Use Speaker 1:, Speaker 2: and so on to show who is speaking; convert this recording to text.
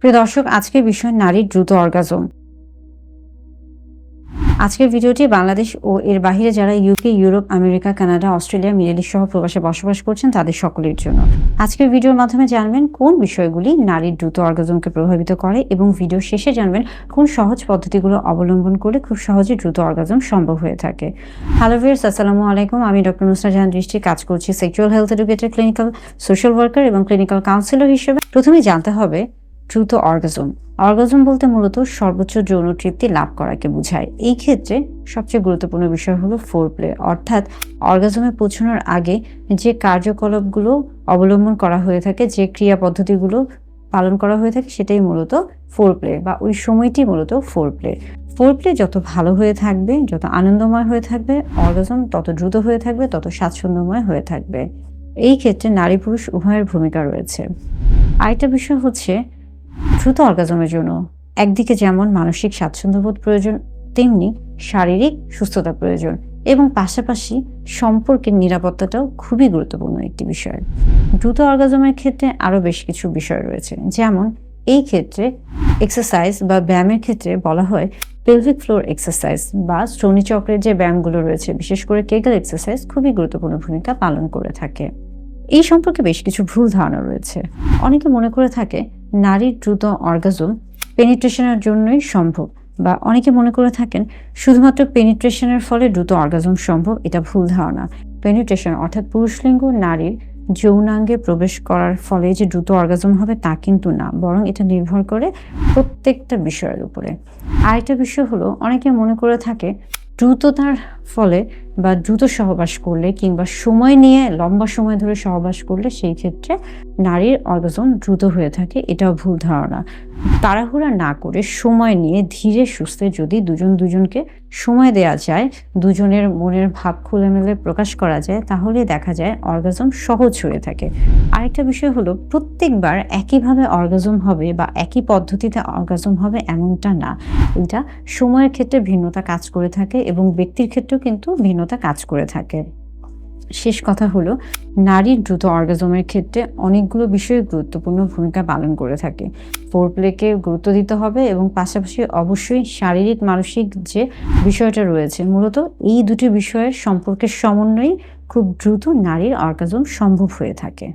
Speaker 1: প্রিয় দর্শক, আজকের বিষয় নারীর দ্রুত অর্গাজম। আজকের ভিডিওটি বাংলাদেশ ও এর বাহিরে যারা UK, Europe, America, Canada, Australia, middle east সহ প্রবাসে বসবাস করছেন তাদের সকলের জন্য। আজকের ভিডিওর মাধ্যমে জানবেন কোন বিষয়গুলি নারীর দ্রুত অর্গাজমকে প্রভাবিত করে এবং ভিডিও শেষে জানবেন কোন সহজ পদ্ধতিগুলো অবলম্বন করে খুব সহজে দ্রুত অর্গাজম সম্ভব হয়ে থাকে। হ্যালো ভিউয়ার্স, আসসালামু আলাইকুম। আমি ডক্টর নুসরাত জাহান দৃষ্টি, কাজ করছি sexual health educator, clinical social worker এবং ক্লিনিক্যাল কাউন্সিলর হিসেবে। প্রথমে জানতে হবে দ্রুত অর্গাজম। অর্গাজম বলতে মূলত সর্বোচ্চ যৌন তৃপ্তি লাভ করাকে বোঝায়। এই ক্ষেত্রে সবচেয়ে গুরুত্বপূর্ণ বিষয় হলো ফোরপ্লে, অর্থাৎ অর্গাজমে পৌঁছানোর আগে যে কার্যকলাপগুলো অবলম্বন করা হয়ে থাকে, যে ক্রিয়া পদ্ধতিগুলো পালন করা হয়ে থাকে সেটাই মূলত ফোরপ্লে বা ওই সময়টি মূলত ফোরপ্লে। ফোরপ্লে যত ভালো হয়ে থাকবে, যত আনন্দময় হয়ে থাকবে, অর্গাজম তত দ্রুত হয়ে থাকবে, তত স্বাচ্ছন্দ্যময় হয়ে থাকবে। এই ক্ষেত্রে নারী পুরুষ উভয়ের ভূমিকা রয়েছে। আরেকটা বিষয় হচ্ছে দ্রুত অর্গাজমের জন্য একদিকে যেমন মানসিক স্বাচ্ছন্দ্যবোধ প্রয়োজন, তেমনি শারীরিক সুস্থতা প্রয়োজন এবং পাশাপাশি সম্পর্কের নিরাপত্তাটাও খুবই গুরুত্বপূর্ণ একটি বিষয়। দ্রুত অর্গাজমের ক্ষেত্রে আরও বেশ কিছু বিষয় রয়েছে, যেমন এই ক্ষেত্রে এক্সারসাইজ বা ব্যায়ামের ক্ষেত্রে বলা হয় পেলভিক ফ্লোর এক্সারসাইজ বা শ্রোণী চক্রের যে ব্যায়ামগুলো রয়েছে, বিশেষ করে কেগেল এক্সারসাইজ খুবই গুরুত্বপূর্ণ ভূমিকা পালন করে থাকে। এই সম্পর্কে বেশ কিছু ভুল ধারণা রয়েছে। অনেকে মনে করে থাকে নারীর দ্রুত অর্গাজম পেনিট্রেশনের জন্যই সম্ভব, বা অনেকে মনে করে থাকেন শুধুমাত্র পেনিট্রেশনের ফলে দ্রুত অর্গাজম সম্ভব। এটা ভুল ধারণা। পেনিট্রেশন অর্থাৎ পুরুষলিঙ্গ নারীর যৌনাঙ্গে প্রবেশ করার ফলে যে দ্রুত অর্গাজম হবে তা কিন্তু না, বরং এটা নির্ভর করে প্রত্যেকটা বিষয়ের উপরে। আরেকটা বিষয় হলো, অনেকে মনে করে থাকে দ্রুততার ফলে বা দ্রুত সহবাস করলে কিংবা সময় নিয়ে লম্বা সময় ধরে সহবাস করলে সেই ক্ষেত্রে নারীর অর্গাজম দ্রুত হয়ে থাকে। এটাও ভুল ধারণা। তাড়াহুড়া না করে সময় নিয়ে ধীরে সুস্থে যদি দুজনকে সময় দেয়া যায়, দুজনের মনের ভাব খুলে মেলে প্রকাশ করা যায়, তাহলে দেখা যায় অর্গাজম সহজ হয়ে থাকে। আরেকটা বিষয় হলো, প্রত্যেকবার একইভাবে অর্গাজম হবে বা একই পদ্ধতিতে অর্গাজম হবে এমনটা না। এটা সময়ের ক্ষেত্রে ভিন্নতা কাজ করে থাকে এবং ব্যক্তির ক্ষেত্রেও কিন্তু ভিন্নতা কাজ করে থাকে। শেষ কথা হলো, নারীর দ্রুত অর্গাজমের ক্ষেত্রে অনেকগুলো বিষয় গুরুত্বপূর্ণ ভূমিকা পালন করে থাকে। ফোরপ্লেকে গুরুত্ব দিতে হবে এবং পাশাপাশি অবশ্যই শারীরিক মানসিক যে বিষয়টা রয়েছে, মূলত এই দুটি বিষয়ের সম্পর্কের সমন্বয়ে খুব দ্রুত নারীর অর্গাজম সম্ভব হয়ে থাকে।